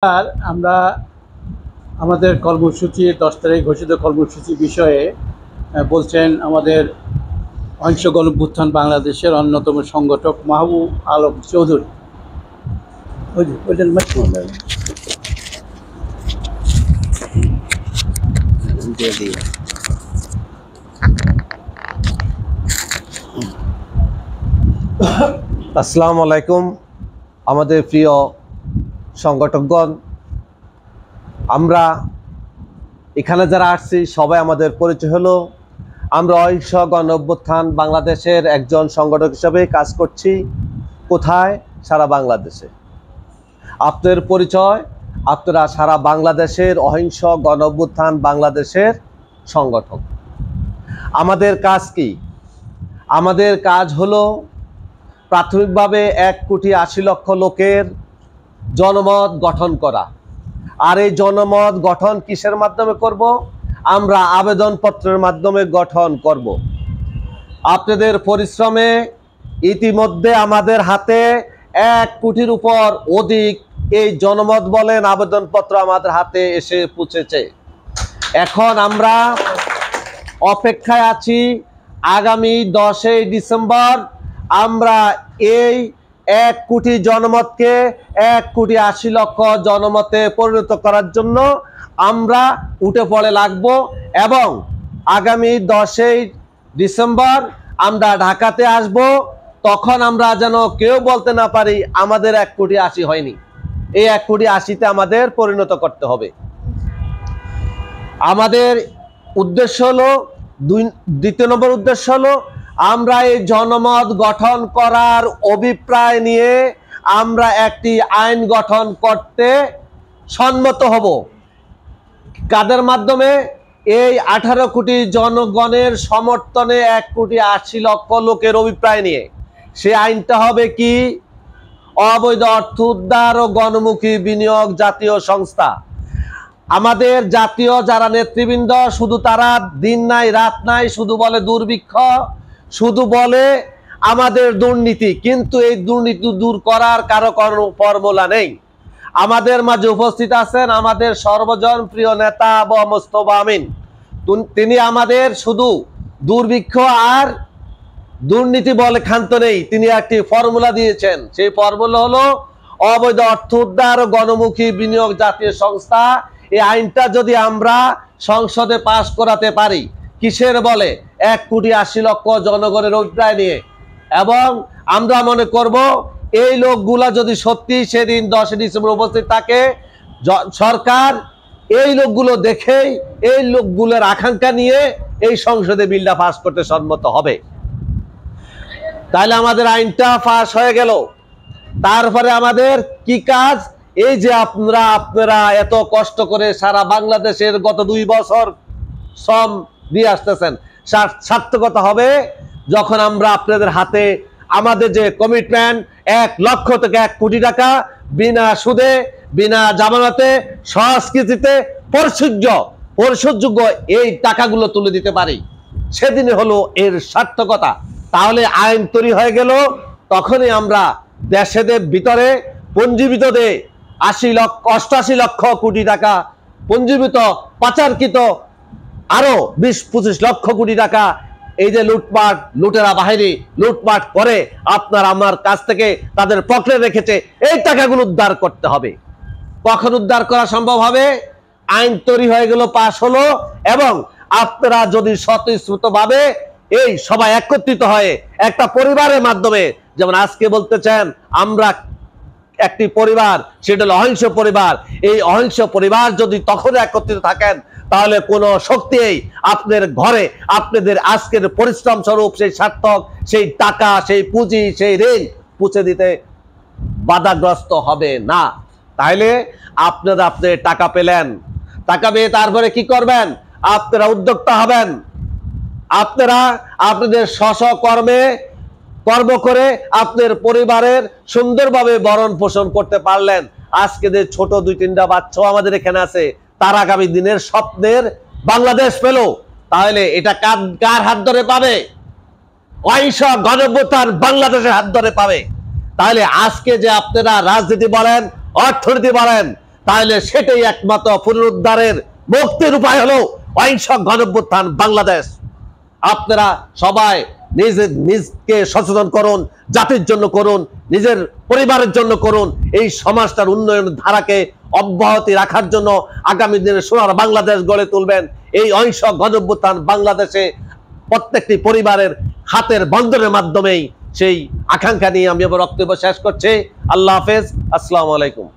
আর আমরা আমাদের কর্মসূচি 10 তারিখ ঘোষিত কর্মসূচি বিষয়ে বলছেন আমাদের অহিংস গণঅভ্যুত্থান বাংলাদেশের অন্যতম সংগঠক মাহবুব আলম চৌধুরী। আসসালামু আলাইকুম। আমাদের প্রিয় সংগঠকগণ, আমরা এখানে যারা আসছি সবাই আমাদের পরিচয় হলো আমরা অহিংস গণঅভ্যুত্থান বাংলাদেশের একজন সংগঠক হিসেবে কাজ করছি। কোথায়? সারা বাংলাদেশে। আপনাদের পরিচয়, আপনারা সারা বাংলাদেশের অহিংস গণঅভ্যুত্থান বাংলাদেশের সংগঠক। আমাদের কাজ কি? আমাদের কাজ হলো প্রাথমিকভাবে 1,80,00,000 লোকের জনমত গঠন করা। আর এই জনমত গঠন কিসের মাধ্যমে করব? আমরা আবেদনপত্রের মাধ্যমে গঠন করব। আপনাদের পরিশ্রমে ইতিমধ্যে আমাদের হাতে 1 কোটির উপর অধিক এই জনমত বলেন আবেদনপত্র আমাদের হাতে এসে পৌঁছেছে। এখন আমরা অপেক্ষায় আছি আগামী 10 ডিসেম্বর আমরা এই 1 কোটি জনমতকে 1,80,00,000 জনমতে পরিণত করার জন্য আমরা উঠে পড়ে লাগব এবং আগামী 10 ডিসেম্বর আমরা ঢাকাতে আসব। তখন আমরা যেন কেউ বলতে না পারি আমাদের 1,80,00,000 হয়নি। এই 1,80,00,000-তে আমাদের পরিণত করতে হবে। আমাদের উদ্দেশ্য হলো দ্বিতীয় নম্বর উদ্দেশ্য হলো আমরা এই জনমত গঠন করার অভিপ্রায় নিয়ে আমরা একটি আইন গঠন করতে সম্মত হব। কাদের মাধ্যমে? এই 18 কোটি জনগণের সমর্থনে 1,80,00,000 লোকের অভিপ্রায় নিয়ে। সে আইনটা হবে কি? অবৈধ অর্থ উদ্ধার ও গণমুখী বিনিয়োগ জাতীয় সংস্থা। আমাদের জাতীয় যারা নেতৃবৃন্দ শুধু তারা দিন নাই রাত নাই শুধু বলে দুর্ভিক্ষ, শুধু বলে আমাদের দুর্নীতি, কিন্তু এই দুর্নীতি দূর করার কারো কোনো ফর্মুলা নেই। আমাদের মাঝে উপস্থিত আছেন আমাদের সর্বজন প্রিয় নেতা আবু মোস্তফা আমিন। তিনি আমাদের শুধু দুর্ভিক্ষ আর দুর্নীতি বলে ক্ষান্ত নেই, তিনি একটি ফর্মুলা দিয়েছেন। সেই ফর্মুলা হলো অবৈধ অর্থ উদ্ধার ও গণমুখী বিনিয়োগ জাতীয় সংস্থা। এই আইনটা যদি আমরা সংসদে পাশ করাতে পারি, কিসের বলে? 1,80,00,000 জনগণের অভিপ্রায় নিয়ে। এবং আমরা মনে করব এই লোকগুলা যদি সত্যি সেদিন 10 ডিসেম্বর উপস্থিত থাকে, সরকার এই লোকগুলো দেখেই এই লোকগুলোর আকাঙ্ক্ষা নিয়ে এই সংসদে বিলটা পাস করতে সম্মত হবে। তাহলে আমাদের আইনটা পাস হয়ে গেল। তারপরে আমাদের কি কাজ? এই যে আপনারা এত কষ্ট করে সারা বাংলাদেশের গত 2 বছর শ্রম দিয়ে আসতেছেন, সার্থকতা হবে যখন আমরা আপনাদের হাতে আমাদের যে কমিটমেন্ট 1 লক্ষ থেকে 1 কোটি টাকা বিনা সুদে বিনা জামানতে সংস্কৃতিতে পরিশোধযোগ্য এই টাকাগুলো তুলে দিতে পারি, সেদিনে হলো এর সার্থকতা। তাহলে আইন তৈরি হয়ে গেল। তখনই আমরা দেশের ভিতরে পঞ্জীবিত 88 লক্ষ কোটি টাকা পঞ্জীবিত পাচারকৃত আরো 20-25 লক্ষ কোটি টাকা এই যে লুটেরা বাহিনী লুটপাট করে আপনার আমার কাছ থেকে তাদের পকেটে রেখেছে, এই টাকাগুলো উদ্ধার করতে হবে। কখন উদ্ধার করা সম্ভব হবে? আইন তৈরি হয়ে গেল, পাশ হলো, এবং আপনারা যদি স্বতঃস্ফূর্তভাবে এই সবাই একত্রিত হয়ে একটা পরিবারের মাধ্যমে, যেমন আজকে বলতেছেন আমরা একটি পরিবার, সেটা হলো অহিংস পরিবার। এই অহিংস পরিবার যদি তখন একত্রিত থাকেন তাহলে কোনো শক্তি আপনাদের ঘরে আপনাদের আজকের পরিশ্রম স্বরূপ সেই সার্থক সেই টাকা সেই পুঁজি সেই ঋণ পুঁছে দিতে বাধাগ্রস্ত হবে না। তাইলে আপনারা আপনাদের টাকা পেলেন, টাকা পেয়ে তারপরে কি করবেন? আপনারা উদ্যোক্তা হবেন। আপনারা আপনাদের কর্ম করে আপনাদের পরিবারের সুন্দরভাবে ভরণ পোষণ করতে পারলেন। আজকে যে ছোট 2-3টা বাচ্চা আমাদের এখানে আছে, তার আগামী দিনের স্বপ্নের বাংলাদেশ পেল, তাহলে এটা কার হাত ধরে পাবে? অহিংস গণঅভ্যুত্থান বাংলাদেশের হাত ধরে পাবে। তাহলে আজকে যে আপনারা রাজনীতি বলেন অর্থনীতি বলেন তাহলে সেটাই একমাত্র পুনরুদ্ধারের মুক্তির উপায় হলো অহিংসক গণঅভ্যুত্থান বাংলাদেশ। আপনারা সবাই নিজকে সচেতন করুন, জাতির জন্য করুন, নিজের পরিবারের জন্য করুন। এই সমাজটার উন্নয়নের ধারাকে অব্যাহতি রাখার জন্য আগামী দিনে সোনার বাংলাদেশ গড়ে তুলবেন। এই অহিংসক গণঅভ্যুত্থান বাংলাদেশে প্রত্যেকটি পরিবারের হাতের বন্ধনের মাধ্যমেই সেই আকাঙ্ক্ষা নিয়ে আমি আবার বক্তব্য শেষ করছি। আল্লাহ হাফেজ, আসসালামু আলাইকুম।